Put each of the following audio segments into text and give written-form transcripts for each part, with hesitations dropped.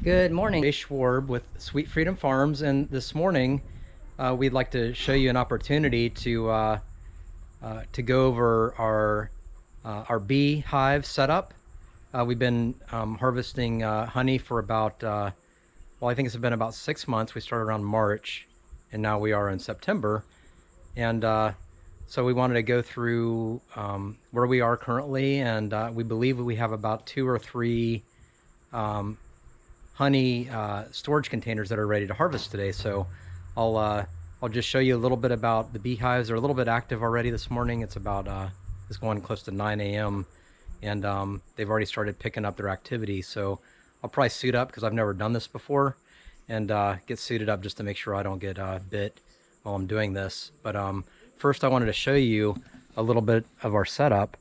Good morning. Jay Schwarb with Sweet Freedom Farms, and this morning we'd like to show you an opportunity to go over our beehive setup. We've been harvesting honey for about well, I think it's been about 6 months. We started around March, and now we are in September, and so we wanted to go through where we are currently, and we believe we have about 2 or 3 honey storage containers that are ready to harvest today. So I'll just show you a little bit about the beehives. They're a little bit active already this morning. It's about it's going close to 9 a.m. and they've already started picking up their activity. So I'll probably suit up because I've never done this before, and get suited up just to make sure I don't get bit while I'm doing this. But first I wanted to show you a little bit of our setup.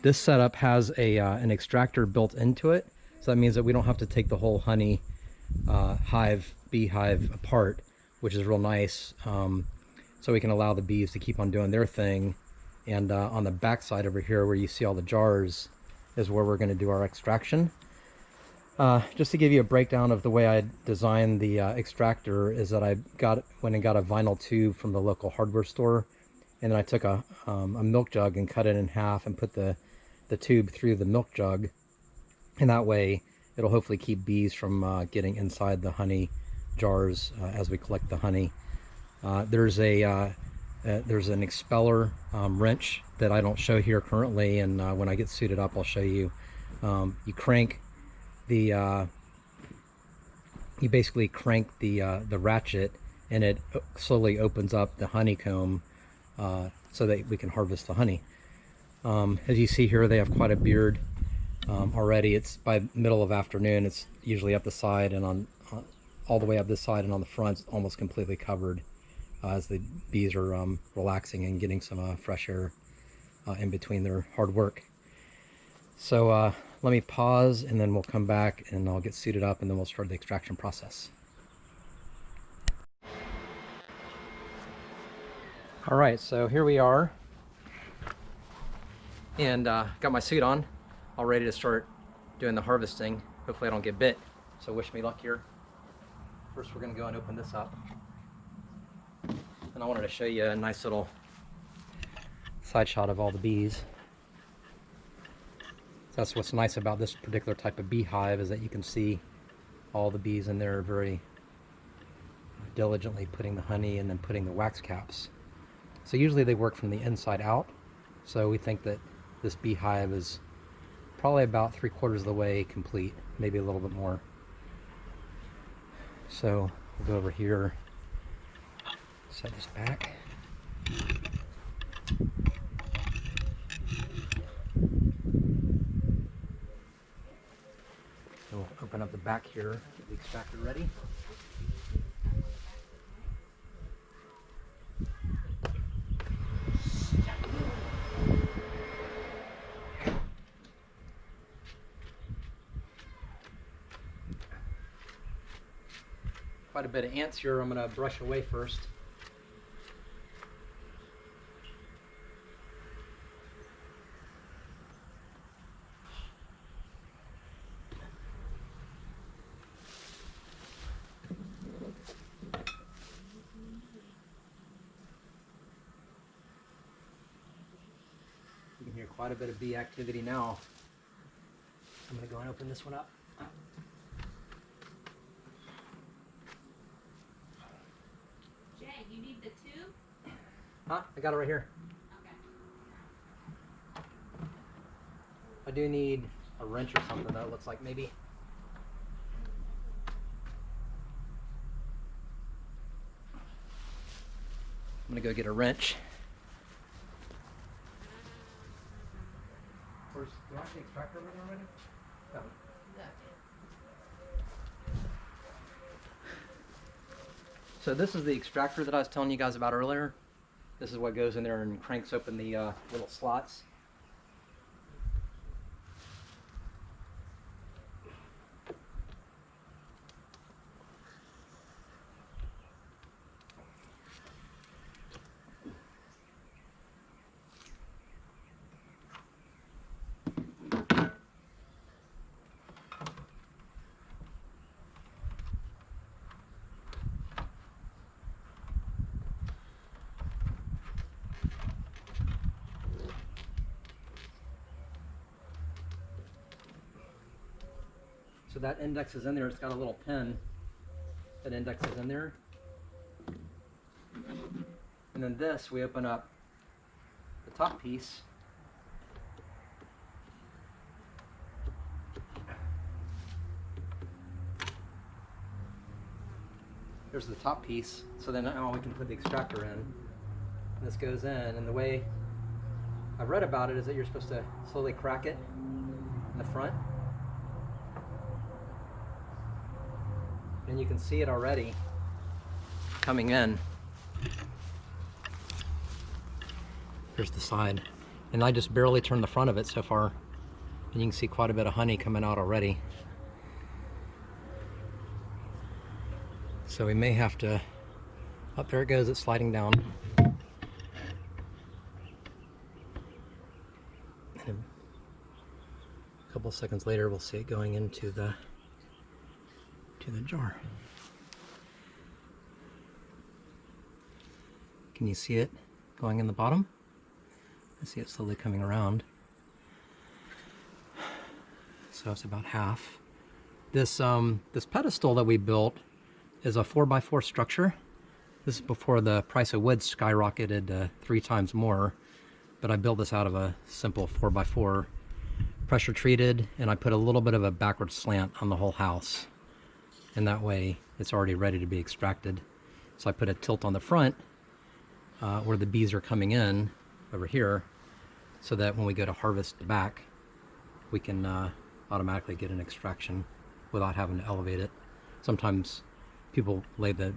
This setup has an extractor built into it. So that means that we don't have to take the whole honey beehive apart, which is real nice. So we can allow the bees to keep on doing their thing. And on the back side over here where you see all the jars is where we're going to do our extraction. Just to give you a breakdown of the way I designed the extractor is that I went and got a vinyl tube from the local hardware store, and then I took a milk jug and cut it in half and put the tube through the milk jug, and that way it'll hopefully keep bees from getting inside the honey jars as we collect the honey. There's an expeller wrench that I don't show here currently, and when I get suited up I'll show you. You crank the you basically crank the ratchet, and it slowly opens up the honeycomb so that we can harvest the honey. As you see here, they have quite a beard already. It's by middle of afternoon. It's usually up the side and on all the way up this side, and on the front it's almost completely covered as the bees are relaxing and getting some fresh air in between their hard work. So let me pause, and then we'll come back and I'll get suited up, and then we'll start the extraction process. All right, so here we are, and got my suit on, all ready to start doing the harvesting. Hopefully I don't get bit, so wish me luck here. First we're going to go and open this up, and I wanted to show you a nice little side shot of all the bees. That's what's nice about this particular type of beehive, is that you can see all the bees in there very diligently putting the honey and then putting the wax caps. So usually they work from the inside out, so we think that this beehive is probably about 3/4 of the way complete, maybe a little bit more. So we'll go over here, set this back. We'll open up the back here, get the extractor ready. Quite a bit of ants here. I'm going to brush away first. You can hear quite a bit of bee activity now. I'm going to go and open this one up. Jay, you need the tube? Huh? I got it right here. Okay. I do need a wrench or something, though. It looks like maybe. I'm going to go get a wrench. Do I have the extractor over there already? No. So this is the extractor that I was telling you guys about earlier. This is what goes in there and cranks open the little slots. So that index is in there. It's got a little pin that index is in there. And then this, we open up the top piece. Here's the top piece. So then now we can put the extractor in. And this goes in, and the way I've read about it is that you're supposed to slowly crack it in the front. And you can see it already coming in. Here's the side. And I just barely turned the front of it so far. And you can see quite a bit of honey coming out already. So we may have to, up there it goes, it's sliding down. And a couple of seconds later we'll see it going into the jar. Can you see it going in the bottom? I see it slowly coming around. So it's about half. This pedestal that we built is a 4x4 structure. This is before the price of wood skyrocketed 3 times more, but I built this out of a simple 4x4, pressure treated, and I put a little bit of a backward slant on the whole house. And that way it's already ready to be extracted. So I put a tilt on the front where the bees are coming in over here, so that when we go to harvest the back, we can automatically get an extraction without having to elevate it. Sometimes people lay the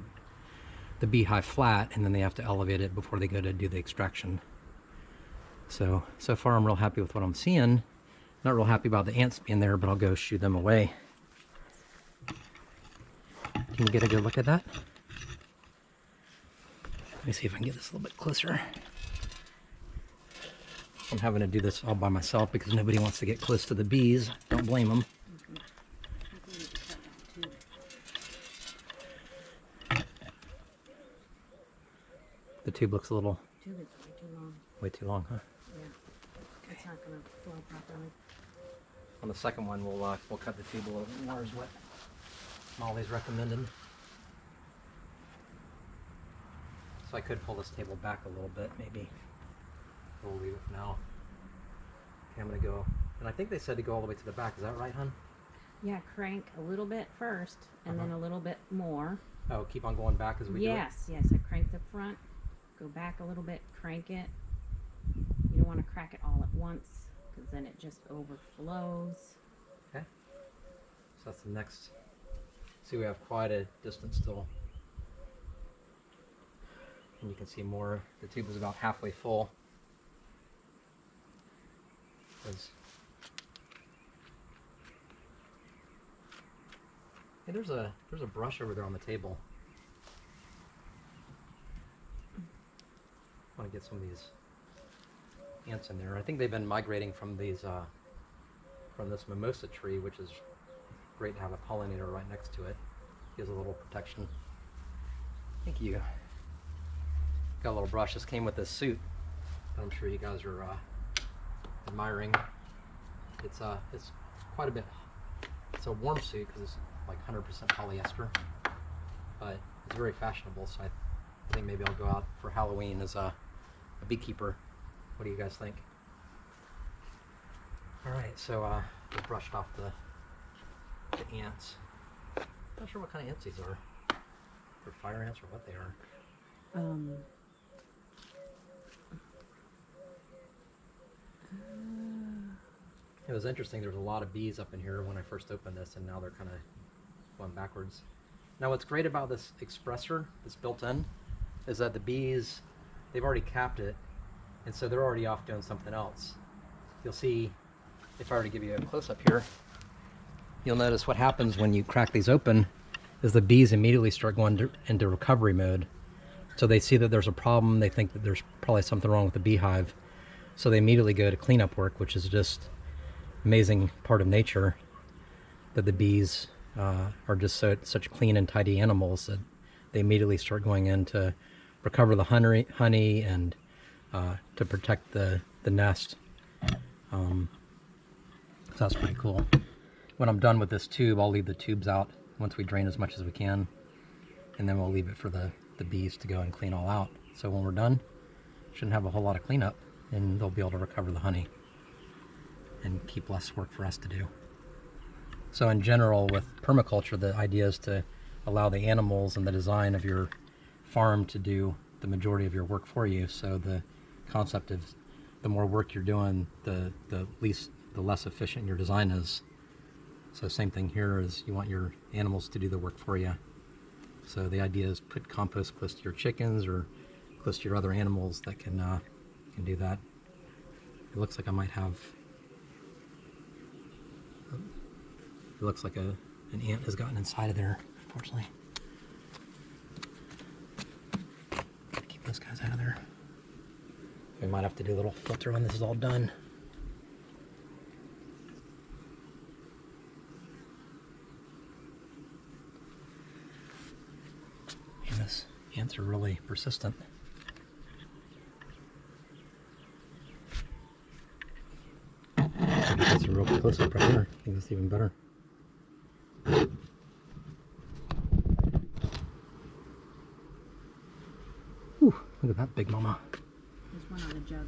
beehive flat and then they have to elevate it before they go to do the extraction. So far I'm real happy with what I'm seeing. Not real happy about the ants being there, but I'll go shoo them away. Can you get a good look at that? Let me see if I can get this a little bit closer. I'm having to do this all by myself because nobody wants to get close to the bees. Don't blame them. The tube looks a little... Tube is way too long. Way too long, huh? Yeah. Okay. It's not going to flow properly. On the second one, we'll cut the tube a little bit more, is what Molly's recommended. So I could pull this table back a little bit, maybe. We'll leave it for now. Okay, I'm gonna go, and I think they said to go all the way to the back. Is that right, hon? Yeah, crank a little bit first, and then a little bit more. Oh, keep on going back as we do it? Yes, I crank the front, go back a little bit, crank it. You don't want to crack it all at once, because then it just overflows. Okay. So that's the next. See, we have quite a distance still. And you can see more. The tube is about halfway full. Hey, there's a brush over there on the table. I want to get some of these ants in there. I think they've been migrating from these from this mimosa tree, which is great to have a pollinator right next to it. Gives a little protection. Thank you. Got a little brush. This came with this suit that I'm sure you guys are admiring. It's quite a bit. It's a warm suit because it's like 100% polyester, but it's very fashionable. So I think maybe I'll go out for Halloween as a beekeeper. What do you guys think? All right, so we brushed off the ants. Not sure what kind of ants these are. They're fire ants or what they are. It was interesting. There was a lot of bees up in here when I first opened this, and now they're kind of going backwards. Now, what's great about this expressor that's built in is that the bees, they've already capped it, and so they're already off doing something else. You'll see, if I were to give you a close-up here, you'll notice what happens when you crack these open is the bees immediately start going into recovery mode. So they see that there's a problem, they think that there's probably something wrong with the beehive, so they immediately go to cleanup work, which is just amazing part of nature, that the bees are just such clean and tidy animals that they immediately start going in to recover the honey and to protect the nest. So that's pretty cool. when I'm done with this tube, I'll leave the tubes out once we drain as much as we can, and then we'll leave it for the bees to go and clean all out. So when we're done, shouldn't have a whole lot of cleanup, and they'll be able to recover the honey and keep less work for us to do. So in general, with permaculture, the idea is to allow the animals and the design of your farm to do the majority of your work for you. So the concept is the more work you're doing, the less efficient your design is. So same thing here is you want your animals to do the work for you. So the idea is put compost close to your chickens or close to your other animals that can do that. It looks like I might have. It looks like an ant has gotten inside of there, unfortunately. Gotta keep those guys out of there. We might have to do a little filter when this is all done. And these ants are really persistent. That's a real close up right here. I think that's even better. Whew, look at that big mama. There's one on the jug.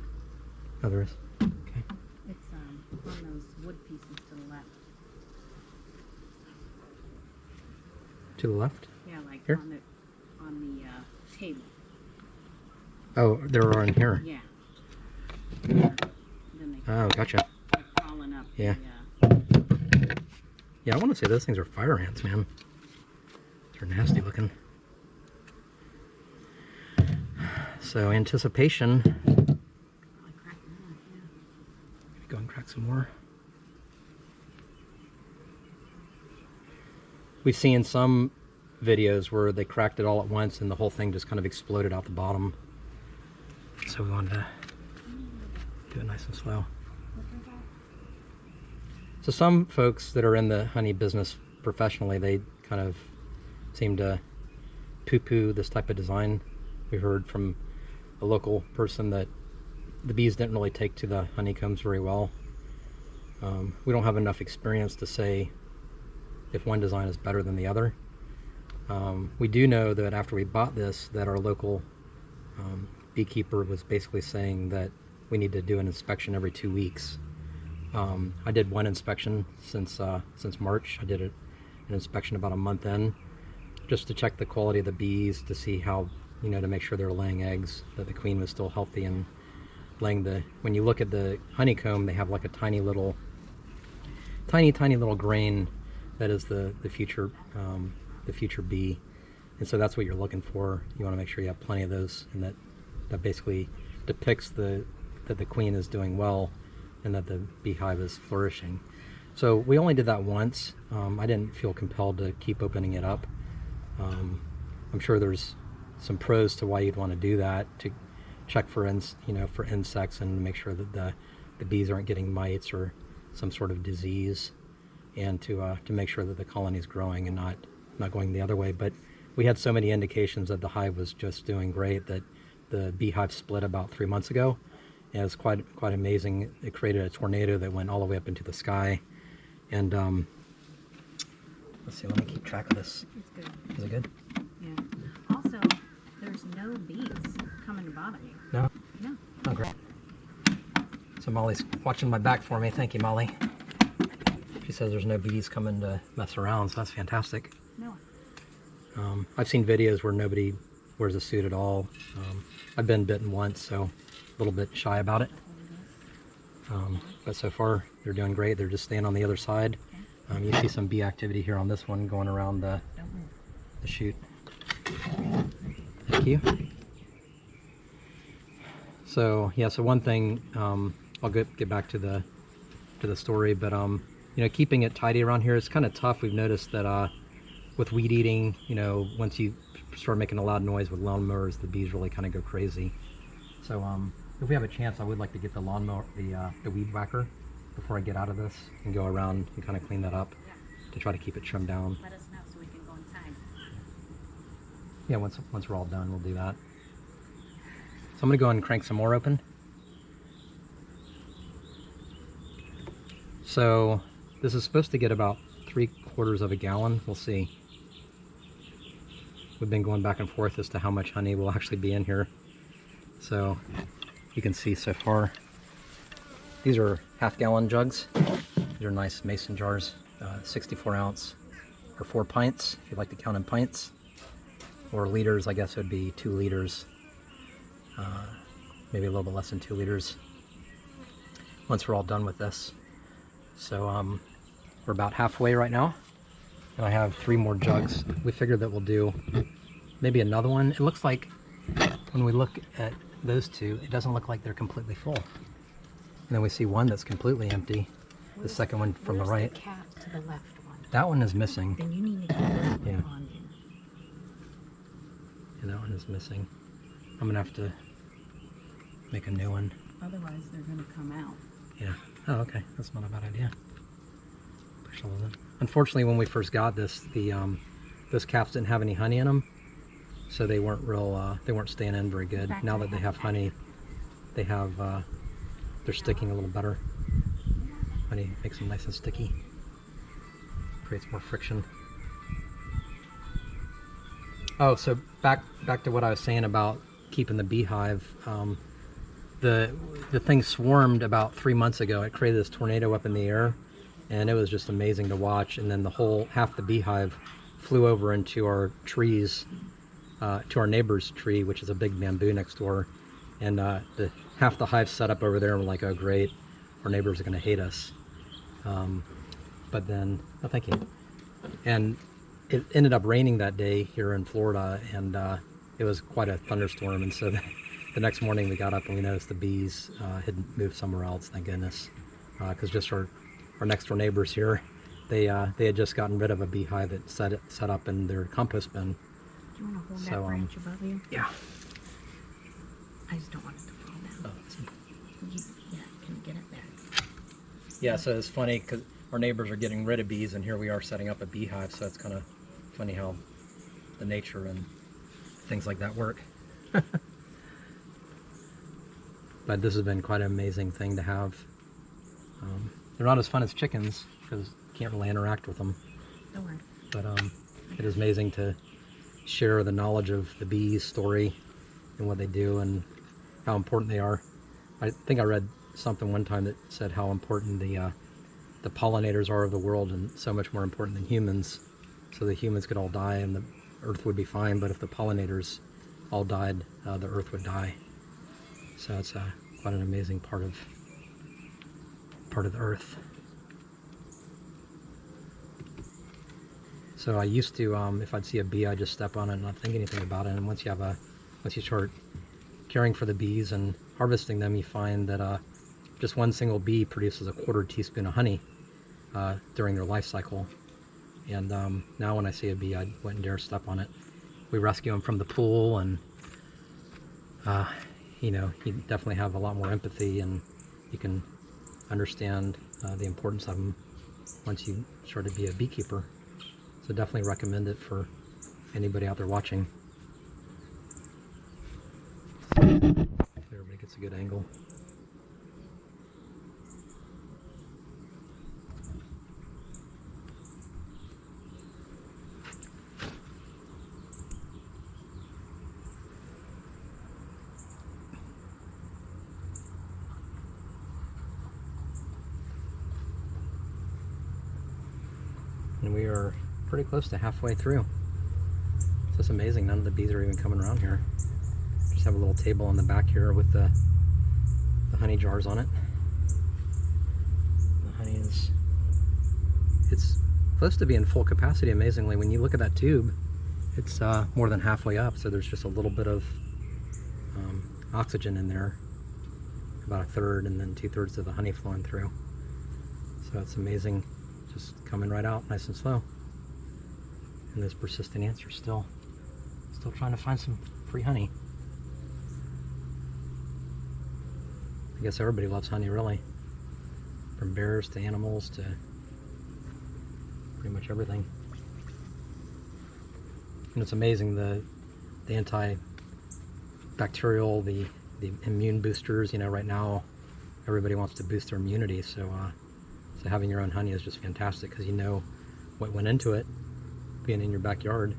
Oh, there is. Okay. It's on those wood pieces to the left. To the left? Yeah, like Here? on the table. Oh, there are in here. Yeah. Then they Oh, gotcha. they're crawling up. Yeah. Yeah, I want to say those things are fire ants, man. They're nasty looking. So anticipation. Probably crack more, yeah. Go and crack some more. We've seen some videos where they cracked it all at once and the whole thing just kind of exploded out the bottom. So we wanted to do it nice and slow. So some folks that are in the honey business professionally, they kind of seem to poo-poo this type of design. We heard from a local person that the bees didn't really take to the honeycombs very well. We don't have enough experience to say if one design is better than the other. We do know that after we bought this, that our local beekeeper was basically saying that we need to do an inspection every 2 weeks. I did one inspection since March. I did an inspection about a month in, just to check the quality of the bees, to see how, to make sure they're laying eggs, that the queen was still healthy and laying when you look at the honeycomb, they have like a tiny little grain that is the future bee. And so that's what you're looking for. You want to make sure you have plenty of those, and that basically depicts that the queen is doing well and that the beehive is flourishing. So we only did that once. I didn't feel compelled to keep opening it up. I'm sure there's some pros to why you'd want to do that, to check for insects and make sure that the bees aren't getting mites or some sort of disease, and to make sure that the colony is growing and not going the other way. But we had so many indications that the hive was just doing great that the beehive split about 3 months ago. And it was quite amazing. It created a tornado that went all the way up into the sky. And let's see, let me keep track of this. It's good. Is it good? Yeah. Also, there's no bees coming to bother you. No? No. Oh, great. So Molly's watching my back for me. Thank you, Molly. She says there's no bees coming to mess around, so that's fantastic. No. I've seen videos where nobody wears a suit at all. I've been bitten once, so a little bit shy about it. But so far, they're doing great. They're just staying on the other side. You see some bee activity here on this one going around the chute. Thank you. So yeah, so one thing, I'll get back to the story, but keeping it tidy around here is kind of tough. We've noticed that with weed eating, once you start making a loud noise with lawnmowers, the bees really kind of go crazy. So if we have a chance, I would like to get the lawnmower, the weed whacker, before I get out of this, and go around and kind of clean that up to try to keep it trimmed down. Let us know so we can go inside. Yeah, once we're all done, we'll do that. So I'm gonna go and crank some more open. So This is supposed to get about 3/4 of a gallon. We'll see. We've been going back and forth as to how much honey will actually be in here. So you can see so far, these are half-gallon jugs. These are nice mason jars, 64 ounce or 4 pints, if you like to count in pints. Or liters, I guess it would be 2 liters. Maybe a little bit less than 2 liters once we're all done with this. So we're about halfway right now. And I have 3 more jugs. We figured that we'll do maybe another one. It looks like when we look at those two, it doesn't look like they're completely full. And then we see one that's completely empty. The second one from the right. The cap to the left one. That one is missing. Then you need to get that Yeah. one on there. Yeah, that one is missing. I'm gonna have to make a new one. Otherwise, they're going to come out. Yeah. Oh, okay. That's not a bad idea. Push all of them. Unfortunately, when we first got this, the those caps didn't have any honey in them, so they weren't real. They weren't staying in very good. Now that they have honey, they have. They're sticking a little better. Honey makes them nice and sticky. Creates more friction. Oh, so back to what I was saying about keeping the beehive. The thing swarmed about 3 months ago. It created this tornado up in the air, and it was just amazing to watch. And then the whole half the beehive flew over into our trees, to our neighbor's tree, which is a big bamboo next door. And half the hive set up over there, and we're like, oh great, our neighbors are going to hate us. But then, oh thank you. And it ended up raining that day here in Florida, and it was quite a thunderstorm. And so the next morning we got up and we noticed the bees had moved somewhere else, thank goodness. Because just our next door neighbors here, they had just gotten rid of a beehive that set up in their compost bin. Do you want to hold So, that branch above you? Yeah. I just don't want it to fall down. Yeah, can you get it there? Yeah, so it's funny because our neighbors are getting rid of bees, and here we are setting up a beehive. So it's kind of funny how the nature and things like that work. But this has been quite an amazing thing to have. They're not as fun as chickens because you can't really interact with them. Don't worry. But it is amazing to share the knowledge of the bees' story and what they do and how important they are. I think I read something one time that said how important the pollinators are of the world, and so much more important than humans. So the humans could all die and the earth would be fine, but if the pollinators all died, the earth would die. So it's quite an amazing part of the earth. So I used to, if I'd see a bee, I'd just step on it and not think anything about it. And once you start caring for the bees and harvesting them, you find that just one single bee produces a 1/4 teaspoon of honey during their life cycle. And now when I see a bee, I wouldn't dare step on it. We rescue them from the pool, and you know, you definitely have a lot more empathy, and you can understand the importance of them once you start to be a beekeeper. So definitely recommend it for anybody out there watching. Everybody gets a good angle. And we are pretty close to halfway through. It's just amazing, none of the bees are even coming around here. Just have a little table in the back here with the honey jars on it. The honey is, it's close to being full capacity, amazingly. When you look at that tube, it's more than halfway up, so there's just a little bit of oxygen in there, about 1/3, and then 2/3 of the honey flowing through. So it's amazing, just coming right out nice and slow. And those persistent ants are still trying to find some free honey. I guess everybody loves honey, really, from bears to animals to pretty much everything. And it's amazing, the antibacterial, the immune boosters. You know, right now everybody wants to boost their immunity, so So having your own honey is just fantastic because you know what went into it, being in your backyard.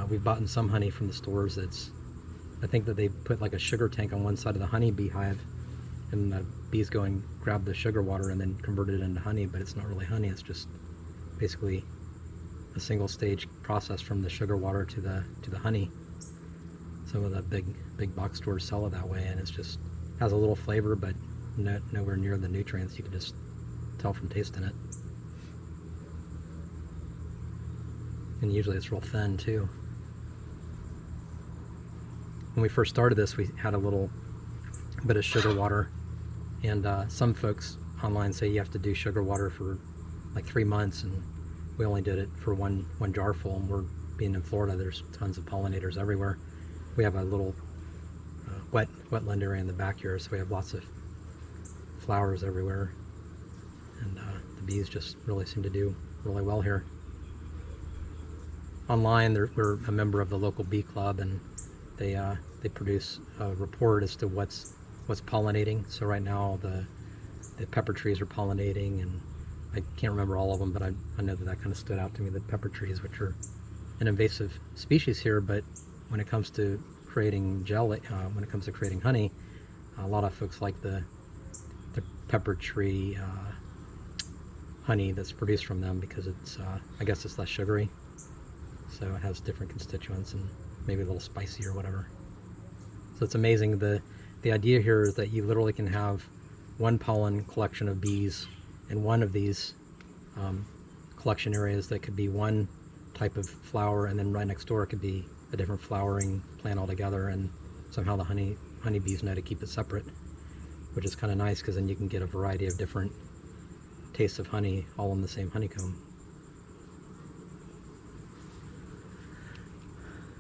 We've bought some honey from the stores that's, I think that they put like a sugar tank on one side of the honey beehive, and the bees go and grab the sugar water and then convert it into honey, but it's not really honey, it's just basically a single stage process from the sugar water to the honey. Some of the big box stores sell it that way, and it's just has a little flavor, but nowhere near the nutrients. You can just tell from tasting it. And usually it's real thin too. When we first started this, we had a little bit of sugar water, and some folks online say you have to do sugar water for like 3 months, and we only did it for one jar full. And we're being in Florida, there's tons of pollinators everywhere. We have a little wetland area in the back here, so we have lots of flowers everywhere, and the bees just really seem to do really well here. Online, we're a member of the local bee club, and they produce a report as to what's pollinating. So right now the pepper trees are pollinating, and I can't remember all of them, but I know that kind of stood out to me, the pepper trees, which are an invasive species here, but when it comes to creating jelly, when it comes to creating honey, a lot of folks like the pepper tree honey that's produced from them because it's, I guess it's less sugary, so it has different constituents and maybe a little spicy or whatever. So it's amazing. The idea here is that you literally can have one pollen collection of bees in one of these collection areas that could be one type of flower, and then right next door it could be a different flowering plant altogether, and somehow the honeybees know to keep it separate, which is kind of nice because then you can get a variety of different tastes of honey all in the same honeycomb.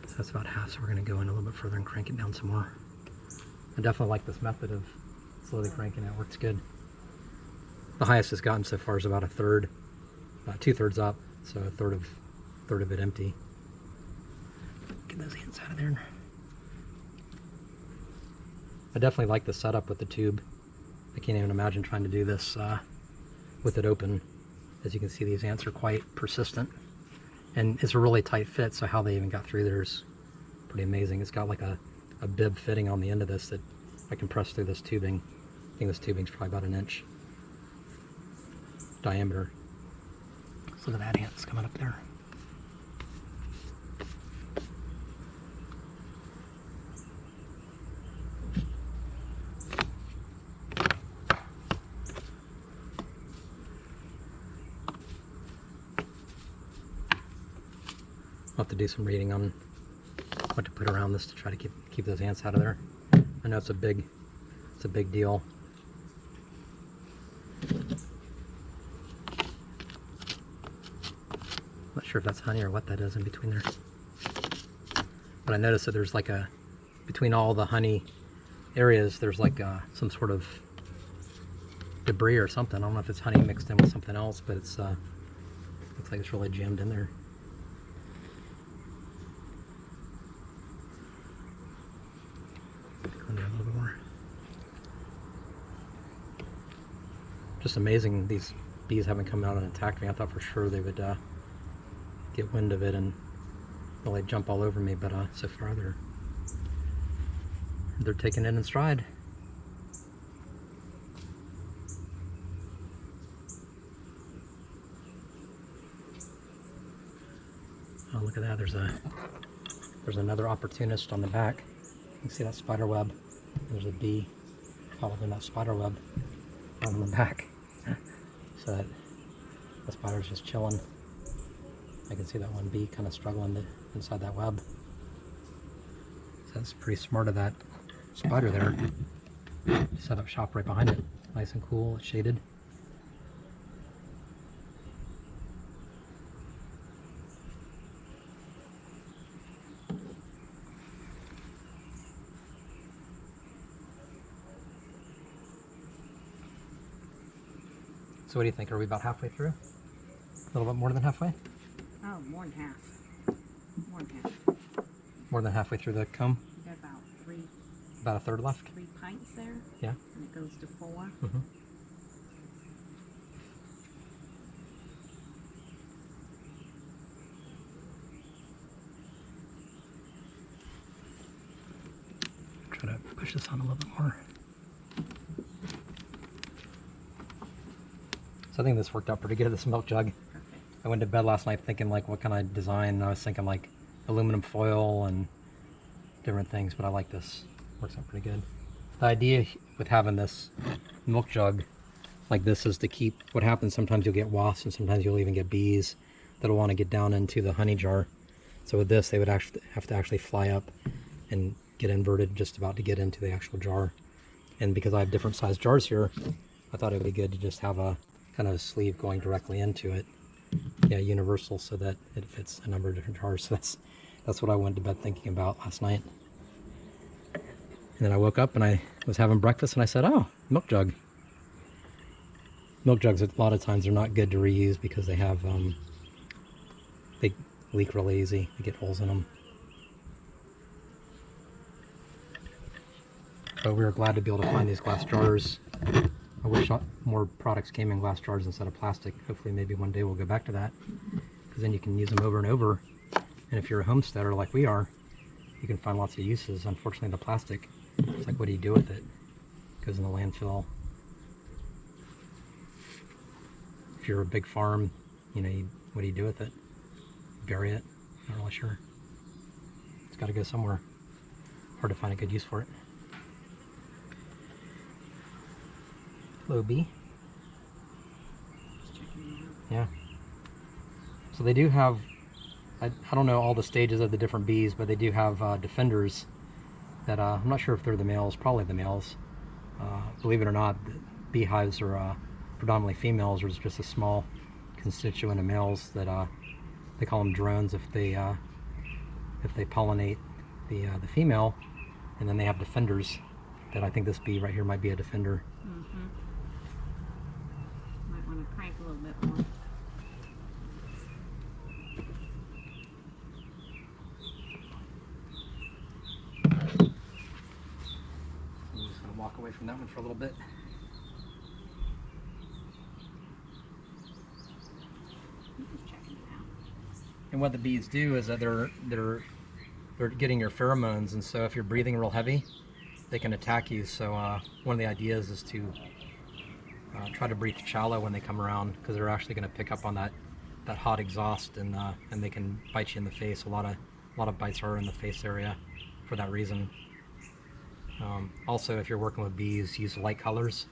So that's about half, so we're going to go in a little bit further and crank it down some more. I definitely like this method of slowly cranking it. It works good. The highest it's gotten so far is about a third, about 2/3 up, so a third of it empty. Get those ants out of there. I definitely like the setup with the tube. I can't even imagine trying to do this with it open. As you can see, these ants are quite persistent, and it's a really tight fit, so how they even got through there is pretty amazing. It's got like a bib fitting on the end of this that I can press through this tubing. I think this tubing's probably about 1 inch diameter. So look at that ant that's coming up there. I'll have to do some reading on what to put around this to try to keep those ants out of there. I know it's a big deal. Not sure if that's honey or what that is in between there. But I noticed that there's like between all the honey areas, there's like some sort of debris or something. I don't know if it's honey mixed in with something else, but it's looks like it's really jammed in there. Go in there a little bit more. Just amazing, these bees haven't come out and attacked me. I thought for sure they would get wind of it and really jump all over me, but so far they're taking it in stride. Oh, look at that! There's another opportunist on the back. You can see that spider web. There's a bee following that spider web on the back. So that the spider's just chilling. I can see that one bee kind of struggling inside that web. So that's pretty smart of that spider there. Set up shop right behind it. Nice and cool, it's shaded. So what do you think? Are we about halfway through? A little bit more than halfway? Oh, more than half. More than half. More than halfway through the comb? You got about three. About a third left? 3 pints there. Yeah. And it goes to 4. Mm-hmm. push this on a little bit more. So I think this worked out pretty good, this milk jug. Perfect. I went to bed last night thinking like what kind of design, and I was thinking like aluminum foil and different things, but I like this. Works out pretty good. The idea with having this milk jug like this is to keep, what happens sometimes you'll get wasps and sometimes you'll even get bees that'll want to get down into the honey jar. So with this they would actually have to actually fly up and get inverted just about to get into the actual jar. And because I have different sized jars here, I thought it would be good to just have a kind of a sleeve going directly into it. Yeah, universal, so that it fits a number of different jars. So that's what I went to bed thinking about last night. And then I woke up and I was having breakfast and I said, oh, milk jug. Milk jugs, a lot of times, they're not good to reuse because they have, they leak really easy. They get holes in them. But we were glad to be able to find these glass jars. I wish more products came in glass jars instead of plastic. Hopefully maybe one day we'll go back to that, because then you can use them over and over. And if you're a homesteader like we are, you can find lots of uses. Unfortunately, the plastic, it's like, what do you do with it? It goes in the landfill. If you're a big farm, you know, what do you do with it? Bury it? Not really sure. It's got to go somewhere. Hard to find a good use for it. Hello, bee. Just checking it out. Yeah. So they do have, I don't know all the stages of the different bees, but they do have defenders that, I'm not sure if they're the males, probably the males. Believe it or not, beehives are predominantly females. There's just a small constituent of males that they call them drones if they pollinate the female, and then they have defenders that I think this bee right here might be a defender. Mm-hmm. Might want to crank a little bit more. I'm just going to walk away from that one for a little bit. I'm just checking it out. And what the bees do is that they're getting your pheromones, and so if you're breathing real heavy, they can attack you. So one of the ideas is to try to breathe shallow when they come around, because they're actually going to pick up on that hot exhaust, and they can bite you in the face. A lot of bites are in the face area for that reason. Also, if you're working with bees, use light colors.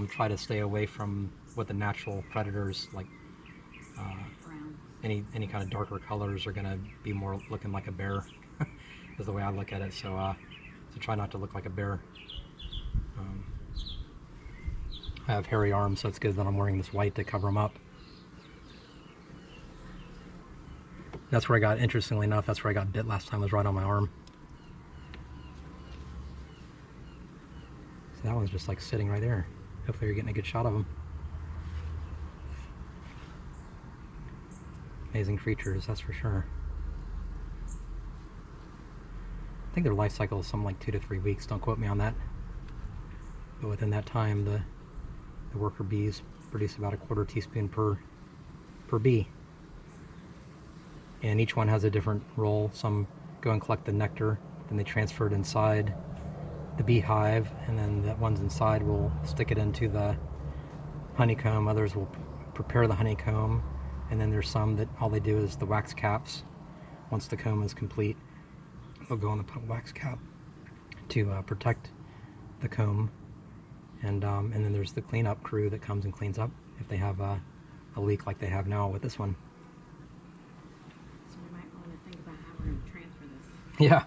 Try to stay away from what the natural predators, like Brown. any kind of darker colors are going to be more looking like a bear. Is the way I look at it. So try not to look like a bear. I have hairy arms, so it's good that I'm wearing this white to cover them up. That's where I got, interestingly enough, that's where I got bit last time, was right on my arm. So that one's just like sitting right there. Hopefully you're getting a good shot of them. Amazing creatures, that's for sure. I think their life cycle is something like 2 to 3 weeks. Don't quote me on that. But within that time, the worker bees produce about a 1/4 teaspoon per bee. And each one has a different role. Some go and collect the nectar, then they transfer it inside the beehive, and then the ones inside will stick it into the honeycomb. Others will prepare the honeycomb, and then there's some that all they do is the wax caps. Once the comb is complete, they'll go on the wax cap to protect the comb, and then there's the cleanup crew that comes and cleans up if they have a leak like they have now with this one. So we might want to think about how we're going to transfer this, Yeah,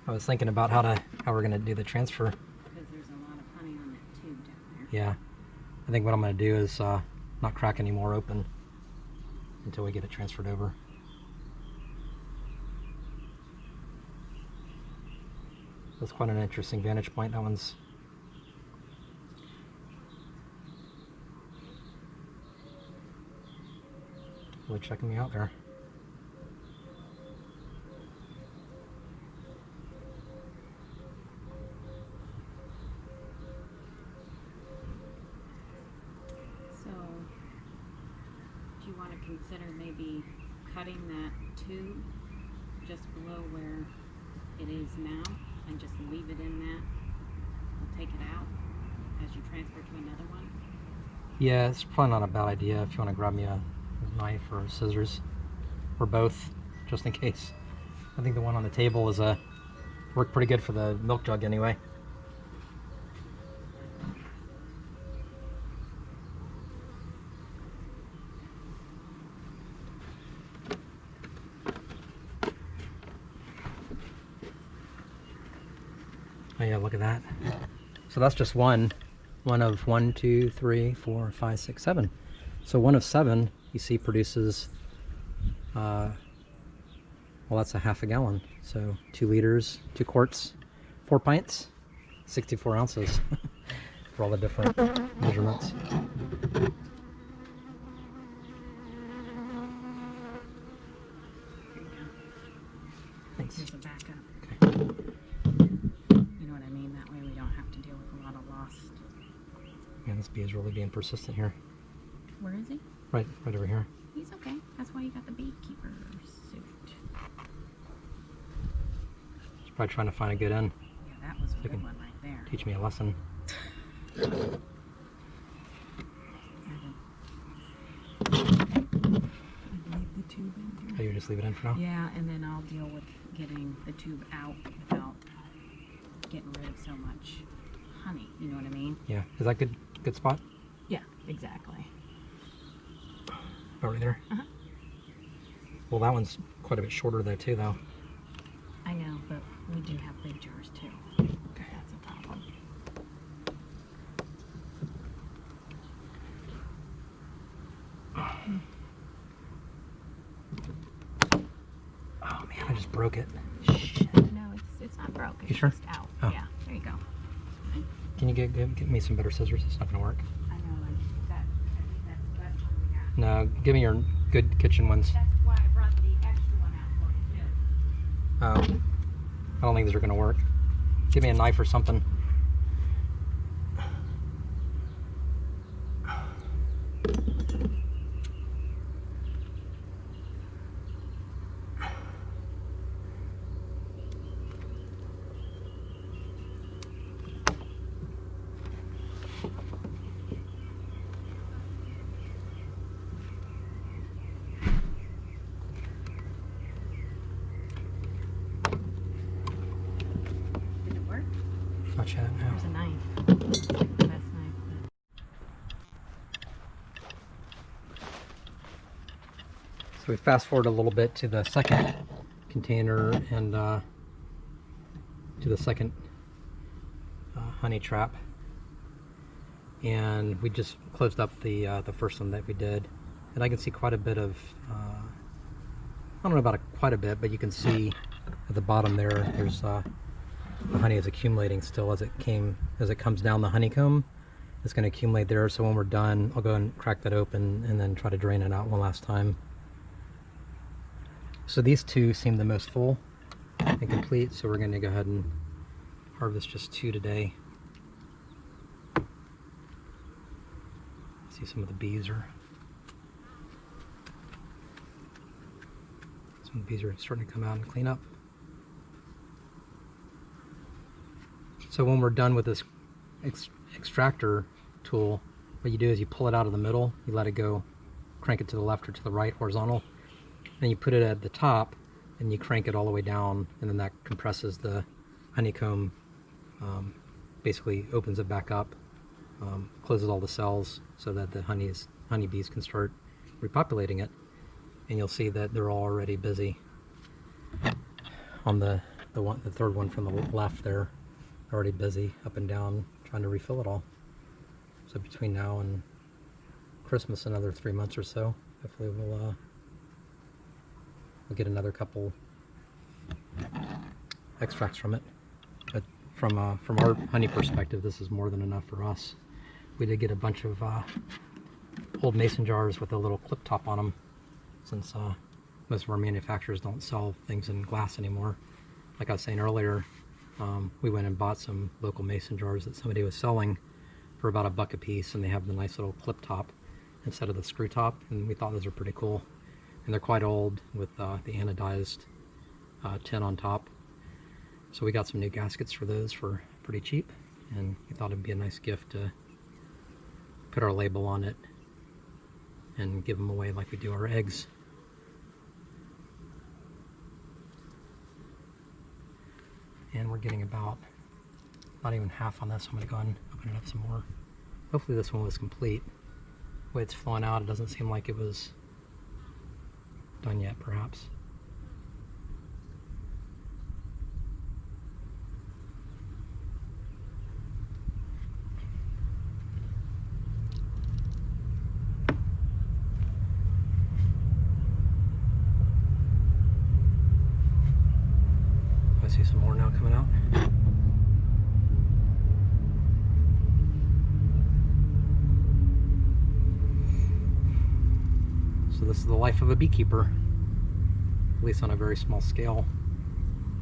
I was thinking about how we're going to do the transfer. because there's a lot of honey on that tube down there. Yeah, I think what I'm going to do is not crack any more open until we get it transferred over. That's quite an interesting vantage point. That one's really checking me out there. So, do you want to consider maybe cutting that tube just below where it is now and just leave it in that. We'll take it out as you transfer to another one. Yeah, it's probably not a bad idea if you want to grab me a knife or scissors, or both, just in case. I think the one on the table is worked pretty good for the milk jug anyway. Oh yeah, look at that. So that's just one of 1, 2, 3, 4, 5, 6, 7. So one of 7 you see produces, well, that's a half a gallon. So 2 liters, 2 quarts, 4 pints, 64 ounces for all the different measurements. There you go. Thanks. Here's the backup. Okay. You know what I mean? That way we don't have to deal with a lot of lost. Man, this bee is really being persistent here. Where is he? Right over here. He's okay. That's why you got the beekeeper suit. He's probably trying to find a good end. Yeah, that was a good one right there. Teach me a lesson. Leave the tube in Oh, here. you just leave it in for now? Yeah, and then I'll deal with getting the tube out without getting rid of so much honey. You know what I mean? Yeah. Is that good spot? Yeah, exactly. Over there? Uh-huh. Well, that one's quite a bit shorter though, too, though. I know, but we do have big jars too. Okay. That's a problem. Oh man, I just broke it. Shit. No, it's not broke. It's You sure? just out. Oh. Yeah, there you go. Can you get me some better scissors? It's not gonna work. I know, I think that's the best one we got. No, give me your good kitchen ones. That's why I brought the extra one out for you too. I don't think these are gonna work. Give me a knife or something. Did it work? Not yet, no. There's a knife. It's like the best knife. So we fast forward a little bit to the second container and to the second honey trap, and we just closed up the first one that we did, and I can see quite a bit of I don't know about quite a bit, but you can see at the bottom there's the honey is accumulating still as it comes down the honeycomb. It's going to accumulate there, so when we're done I'll go and crack that open and then try to drain it out one last time. So these two seem the most full and complete, so we're going to go ahead and harvest just 2 today. See, some of the bees are starting to come out and clean up. So when we're done with this extractor tool, what you do is you pull it out of the middle, you let it go, crank it to the left or to the right horizontal, then you put it at the top and you crank it all the way down, and then that compresses the honeycomb, basically opens it back up, closes all the cells so that the honeybees can start repopulating it. And you'll see that they're all already busy. On the third one from the left there, already busy up and down trying to refill it all. So between now and Christmas, another 3 months or so, hopefully we'll get another couple extracts from it. But from our honey perspective, this is more than enough for us. We did get a bunch of old mason jars with a little clip top on them, since most of our manufacturers don't sell things in glass anymore. Like I was saying earlier, we went and bought some local mason jars that somebody was selling for about $1 a piece, and they have the nice little clip top instead of the screw top, and we thought those are pretty cool. And they're quite old with the anodized tin on top. So we got some new gaskets for those for pretty cheap, and we thought it'd be a nice gift to put our label on it and give them away like we do our eggs. And we're getting about not even half on this. I'm going to go and open it up some more. Hopefully this one was complete. The way it's flowing out, it doesn't seem like it was done yet, perhaps. I see some more now coming out. So this is the life of a beekeeper, at least on a very small scale.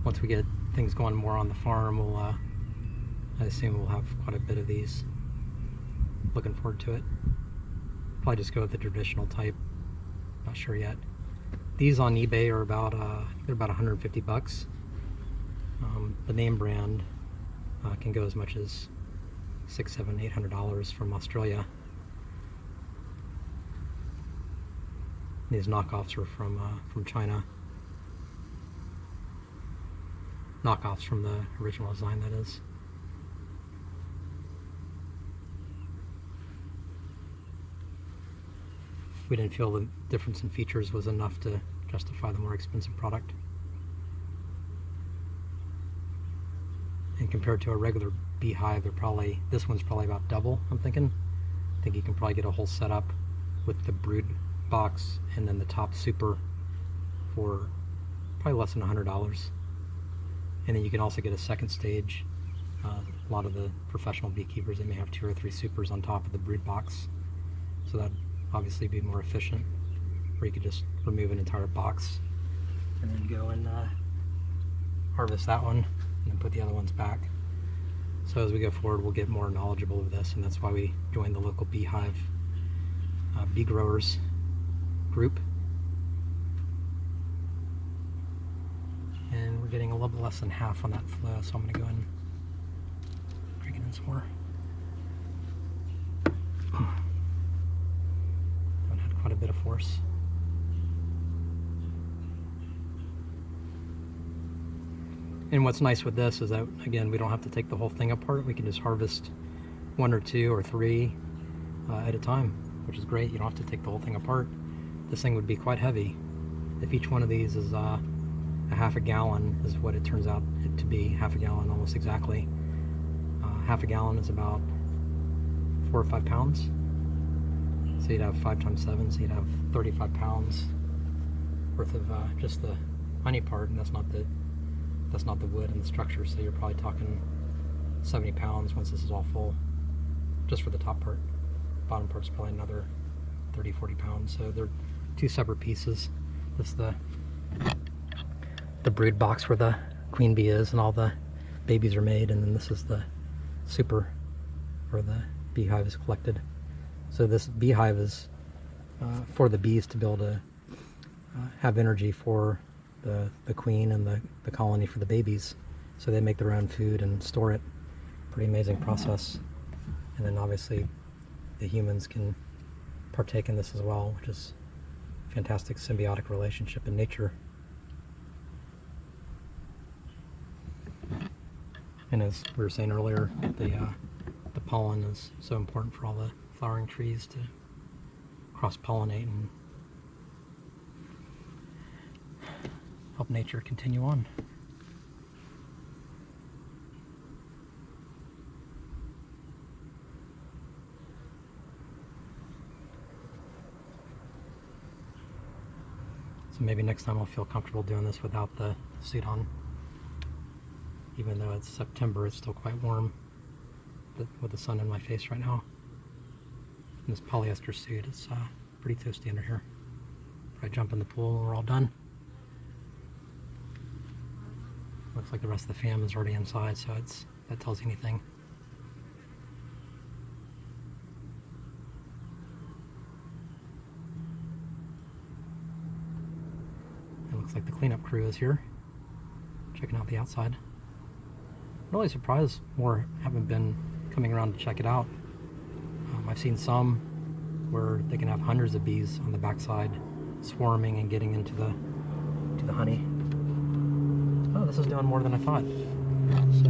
Once we get things going more on the farm, I assume we'll have quite a bit of these. Looking forward to it. Probably just go with the traditional type. Not sure yet. These on eBay are about they're about 150 bucks. The name brand can go as much as $600, $700, $800 from Australia. These knockoffs are from China. Knockoffs from the original design, that is. We didn't feel the difference in features was enough to justify the more expensive product. And compared to a regular beehive, this one's probably about double, I'm thinking. I think you can probably get a whole setup with the brood box and then the top super for probably less than $100. And then you can also get a second stage. A lot of the professional beekeepers, they may have 2 or 3 supers on top of the brood box. So that'd obviously be more efficient. Or you could just remove an entire box and then go and harvest that one and then put the other ones back. So as we go forward, we'll get more knowledgeable of this, and that's why we joined the local beehive bee growers group. And we're getting a little bit less than half on that flow, so I'm going to go and drink it in some more. That had quite a bit of force. And what's nice with this is that, again, we don't have to take the whole thing apart. We can just harvest 1 or 2 or 3 at a time, which is great. You don't have to take the whole thing apart. This thing would be quite heavy. If each one of these is a half a gallon, is what it turns out it to be, half a gallon almost exactly. Half a gallon is about 4 or 5 pounds. So you'd have 5 times 7, so you'd have 35 pounds worth of just the honey part, and that's not the wood and the structure, so you're probably talking 70 pounds once this is all full, just for the top part. Bottom part's probably another 30, 40 pounds, so they're 2 separate pieces. This is the brood box where the queen bee is and all the babies are made, and then this is the super where the beehive is collected. So this beehive is for the bees to be able to have energy for the queen and the colony for the babies, so they make their own food and store it. Pretty amazing process. And then obviously the humans can partake in this as well, which is a fantastic symbiotic relationship in nature. And as we were saying earlier, the pollen is so important for all the flowering trees to cross-pollinate and help nature continue on. So maybe next time I'll feel comfortable doing this without the suit on. Even though it's September, it's still quite warm with the sun in my face right now. And this polyester suit is pretty toasty under here. Probably jump in the pool when we're all done. Looks like the rest of the fam is already inside, so that tells you anything. It looks like the cleanup crew is here, checking out the outside. really surprised more haven't been coming around to check it out. I've seen some where they can have hundreds of bees on the backside swarming and getting into the honey. Oh, this is doing more than I thought. So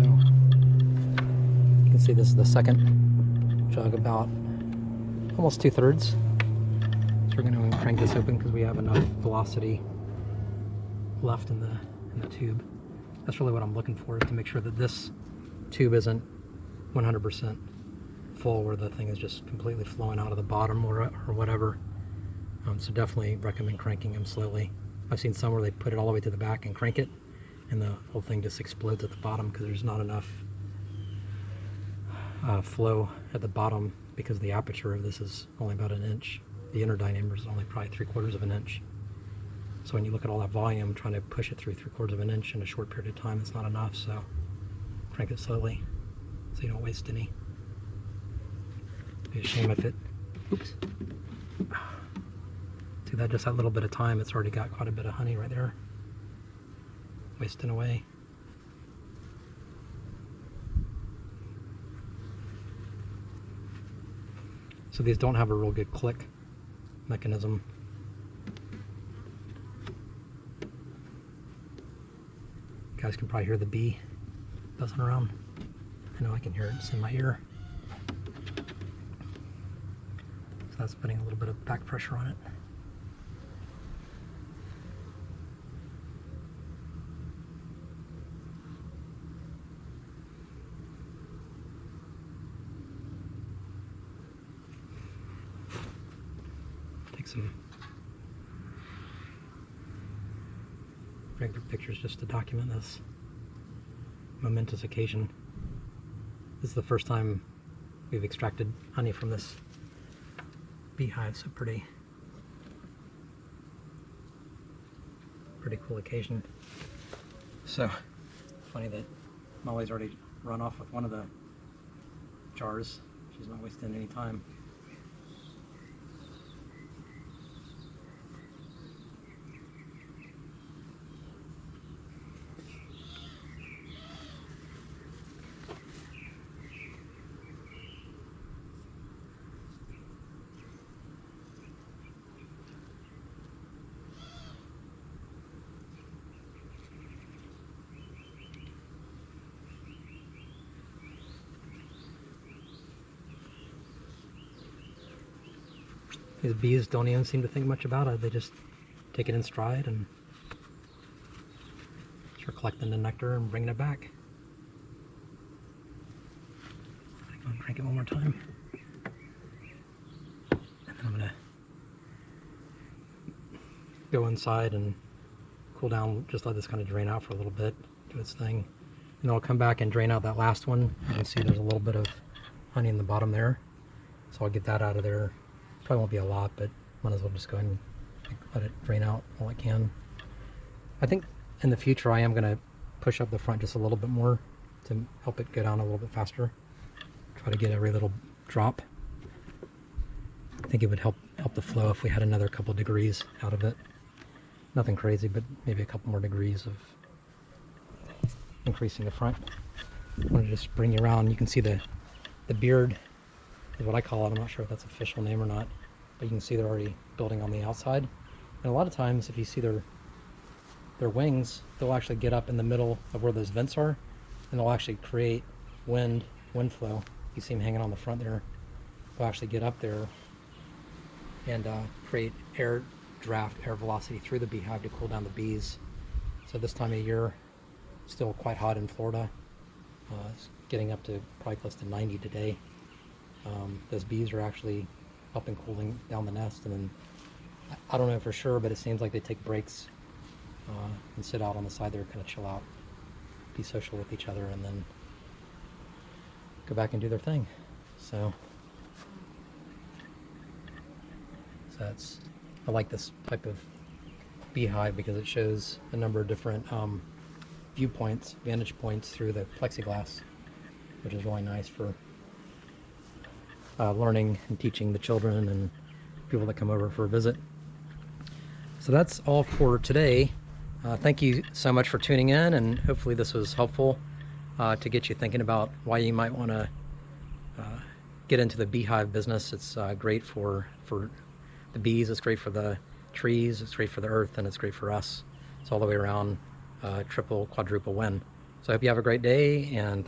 you can see this is the second jug, about almost 2/3. So we're going to crank this open because we have enough velocity left in the tube. That's really what I'm looking for, is to make sure that this tube isn't 100% full, where the thing is just completely flowing out of the bottom or whatever. So definitely recommend cranking them slowly. I've seen some where they put it all the way to the back and crank it, and the whole thing just explodes at the bottom because there's not enough flow at the bottom, because the aperture of this is only about 1 inch. The inner diameter is only probably 3/4 of an inch. So when you look at all that volume, trying to push it through 3/4 of an inch in a short period of time, it's not enough. So crank it slowly so you don't waste any. It'd be a shame if it, oops. See that, just that little bit of time, it's already got quite a bit of honey right there, wasting away. So these don't have a real good click mechanism. You guys can probably hear the bee buzzing around. I know I can hear it, it's in my ear. So that's putting a little bit of back pressure on it. Take some regular pictures just to document this momentous occasion. This is the first time we've extracted honey from this beehive, so pretty cool occasion. So funny that Molly's already run off with one of the jars. She's not wasting any time. These bees don't even seem to think much about it. They just take it in stride and start collecting the nectar and bringing it back. I'm going to crank it one more time. And then I'm going to go inside and cool down, just let this kind of drain out for a little bit, do its thing. And then I'll come back and drain out that last one. You can see there's a little bit of honey in the bottom there. So I'll get that out of there. Probably won't be a lot, but might as well just go ahead and let it drain out all it can. I think in the future I am going to push up the front just a little bit more to help it go down a little bit faster. Try to get every little drop. I think it would help the flow if we had another couple degrees out of it. Nothing crazy, but maybe a couple more degrees of increasing the front. I'm going to just bring you around. You can see the beard is what I call it. I'm not sure if that's an official name or not, but you can see they're already building on the outside. And a lot of times if you see their wings, they'll actually get up in the middle of where those vents are, and they'll actually create wind flow. You see them hanging on the front there. They'll actually get up there and create air draft, air velocity through the beehive to cool down the bees. So this time of year, still quite hot in Florida. It's getting up to probably close to 90 today. Those bees are actually up and cooling down the nest, and then I don't know for sure, but it seems like they take breaks and sit out on the side there, kind of chill out, be social with each other, and then go back and do their thing. So that's, I like this type of beehive because it shows a number of different viewpoints, vantage points through the plexiglass, which is really nice for learning and teaching the children and people that come over for a visit. So that's all for today. Thank you so much for tuning in, and hopefully this was helpful. to get you thinking about why you might want to get into the beehive business. It's great for the bees. It's great for the trees. It's great for the earth, and it's great for us. It's all the way around triple, quadruple win. So I hope you have a great day, and